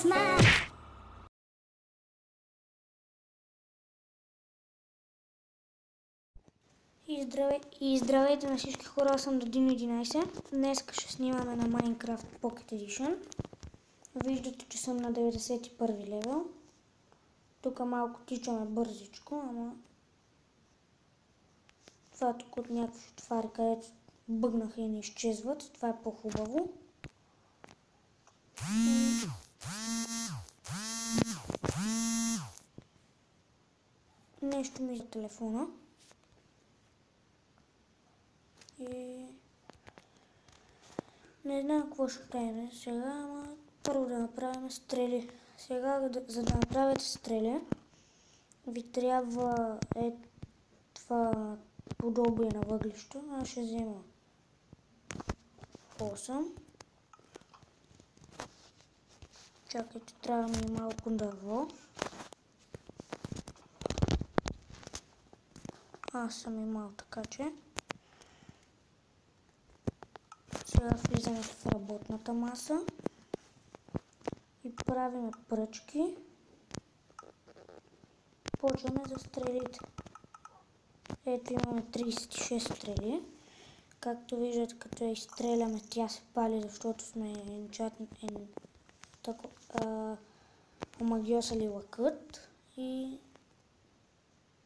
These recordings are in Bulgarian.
smile. И здравейте на всички хора, аз съм Dodino11. Днес ще снимаме на Minecraft Pocket Edition. Виждате, че съм на 91 левел. Тук малко тичаме бързичко, ама това тук от някакви твари, където бъгнаха и не изчезват. Това е по-хубаво. Нещо ми за телефона. И не знам какво ще правим сега, ама първо да направим стрели. Сега, за да направите стрели, ви трябва това подобие на въглища. Аз ще взема 8. Чакайте, трябва ми малко дърво. Аз съм имал, така че сега влизаме в работната маса и правиме пръчки. Почваме за стрелите. Ето имаме 36 стрели. Както виждате, като я изстреляме, тя се пали, защото сме омагьосали лъкът. И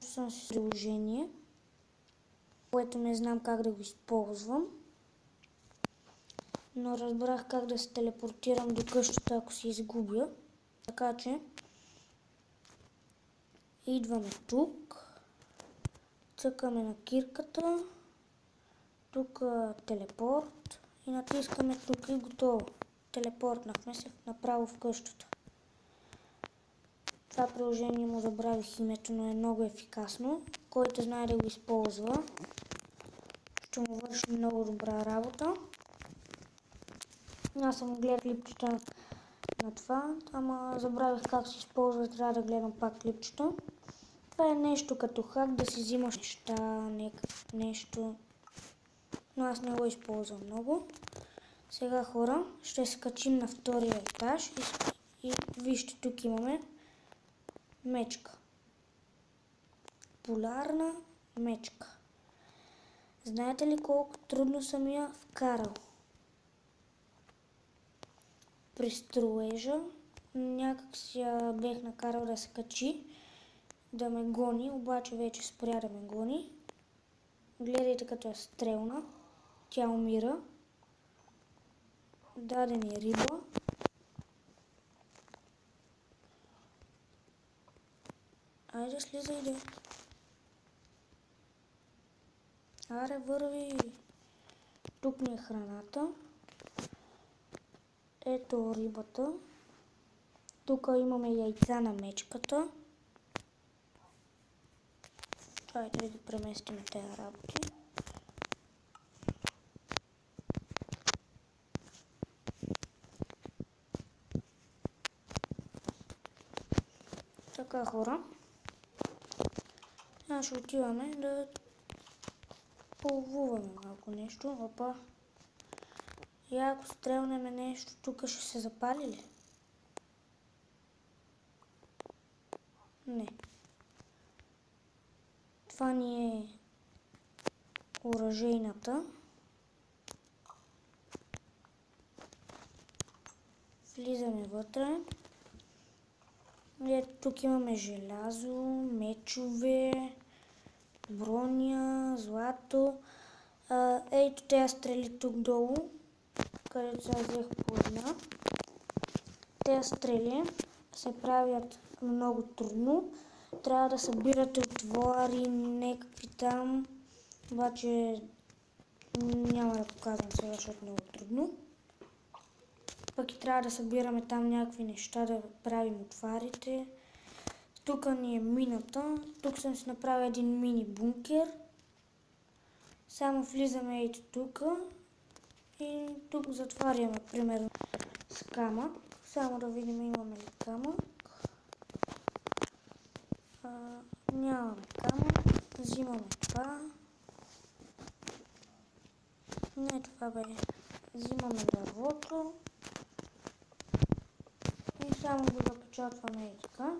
съм си приложение, което не знам как да го използвам. Но разбрах как да се телепортирам до къщата, ако се изгубя. Така че идваме тук, цъкаме на кирката, тук телепорт и натискаме тук и готово. Телепортнахме се направо в къщата. Това приложение му забравих името, но е много ефикасно. Който знае да го използва, ще му върши много добра работа. Аз съм гледал клипчета на това, ама забравих как се използва, трябва да гледам пак клипчета. Това е нещо като хак, да си взимаш неща, нещо, но аз не го използвам много. Сега, хора, ще се качим на втория етаж и вижте, тук имаме мечка. Полярна мечка. Знаете ли колко трудно съм я вкарал? При строежа някак си я бех накарал да се качи, да ме гони, обаче вече спря да ме гони. Гледайте като е стрелна, тя умира. Даде ни риба. Айде, слизай, де. Аре, върви. Тук ми е храната. Ето рибата. Тук имаме яйца на мечката. Айде да преместим тези работи. Така, хора. Сега ще отиваме да половуваме малко нещо. Опа. И ако стрелнеме нещо, тук ще се запали ли? Не. Това ни е оръжейната. Влизаме вътре. Ето тук имаме желязо, мечове, броня, злато. Ето тези стрели тук долу, където сега взех по една. Тези стрели се правят много трудно. Трябва да събирате отвори, някакви там. Обаче няма да показвам сега, защото е много трудно. Пък и трябва да събираме там някакви неща, да правим отварите. Тук ни е мината. Тук съм си направил един мини бункер. Само влизаме ето тук. И тук затваряме, примерно, с камък. Само да видим имаме ли камък. Нямаме камък. Взимаме това. Не, това бе. Взимаме дървото. И само го запечатваме и така.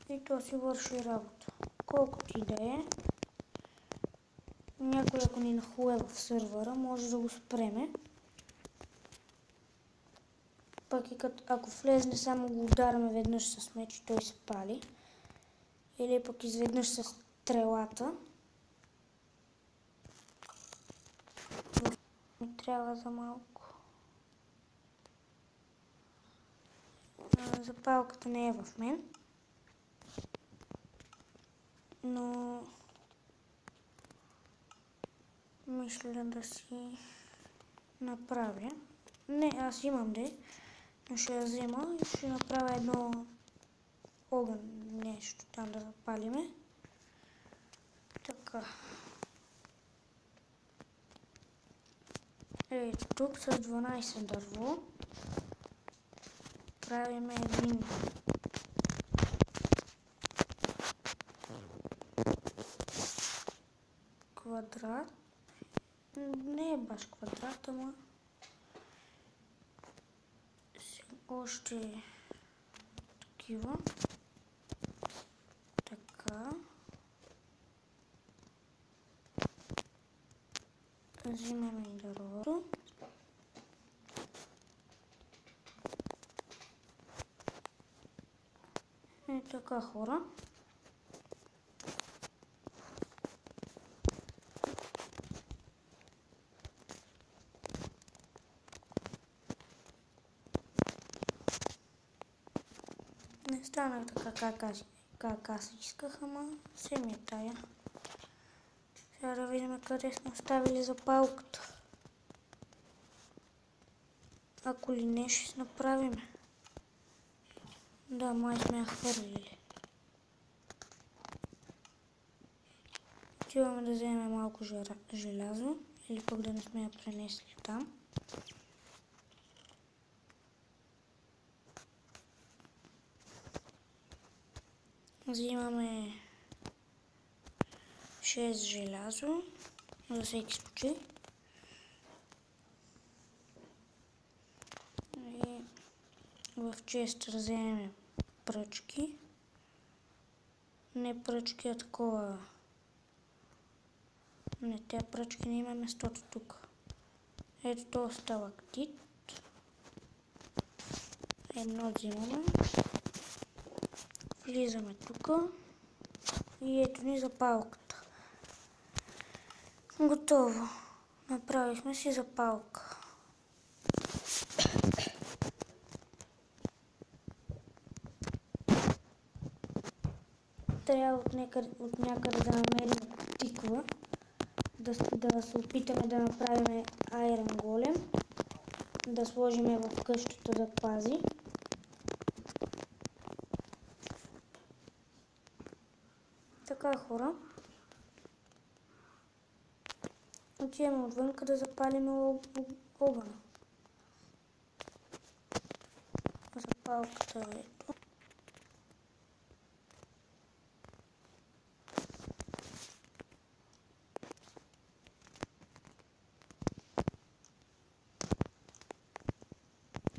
И то си върши работа. Колкото и да е. Някой, ако ни нахуе в сървъра, може да го спреме. Пък и ако влезне, само го удараме веднъж с меч и той се пали. Или пък изведнъж с стрелата. Ми трябва за малко. Запалката не е в мен. Но мисля да си направя. Не, аз имам но ще я взема и ще направя едно огън, нещо там да запалиме. Така. Ето тук с 12 дърво правиме един квадрат. Не е баш квадрат, ама още такива. Така. Взимаме и дървото. И така, хора. Не станах така как аз исках, ама се ми е тая. Сега да видим къде сме оставили запалката. Ако ли не, ще направим. Да, май сме я хвърлили. Отиваме да вземем малко желязо, или пък да не сме я пренесли там. Взимаме 6 желязо, за всеки случай. И в честа вземем пръчки. Не пръчки, а такова. Не, тези пръчки не има местото тук. Ето това сталактит. Едно взимаме. Влизаме тук. И ето ни запалката. Готово. Направихме си запалка. Трябва от някъде да намерим тиква. Да се опитаме да направим айрон голем. Да сложим в къщата да пази. Така, хора. Отиваме отвънка да запалим огъня. Запалката е ето.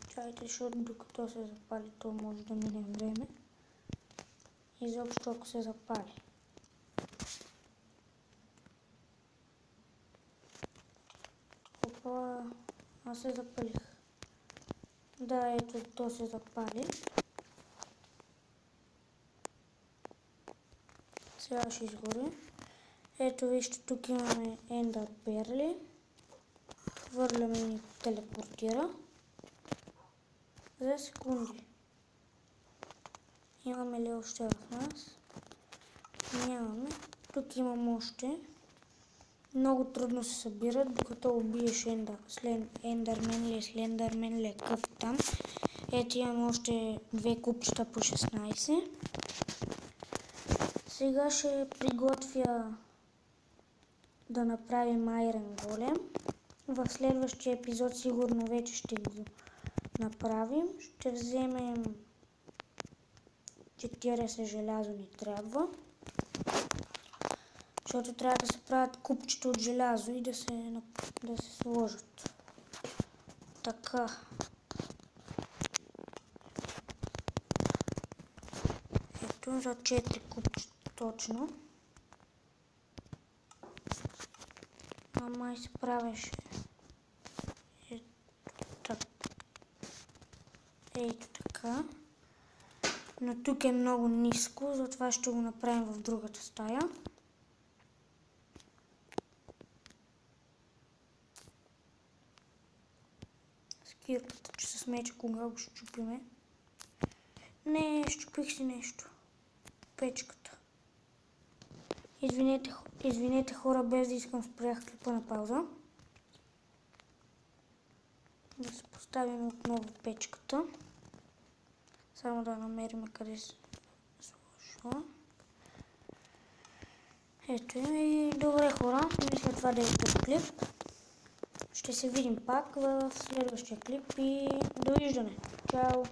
Чакайте, защото докато се запали, то може да мине време. Изобщо ако се запали. Опа, аз се запалих. Да, ето, то се запали. Сега ще изгори. Ето, вижте, тук имаме ендър перли. Хвърляме и ни телепортира. За секунди. Имаме ли още в нас? Нямаме. Тук имам още. Много трудно се събират, докато убиеш ендърмен или слендърмен или къв там. Ето имам още 2 купчета по 16. Сега ще приготвя да направим айрон голем. В следващия епизод сигурно вече ще го направим. Ще вземем 40 желязо ни трябва. Защото трябва да се правят купчета от желязо и да се сложат. Така. Ето за 4 купчета точно. Ама и се правеше. Ето така. Но тук е много ниско, затова ще го направим в другата стая. С кирката, че се смече, кога го щупиме. Не, щупих си нещо. Печката. Извинете хора, без да искам, спрях клипа на пауза. Да се поставим отново печката. Само да намерим къде се сложила. Ето и добре хора, мисля това да е този клип. Ще се видим пак в следващия клип и довиждане. Чао!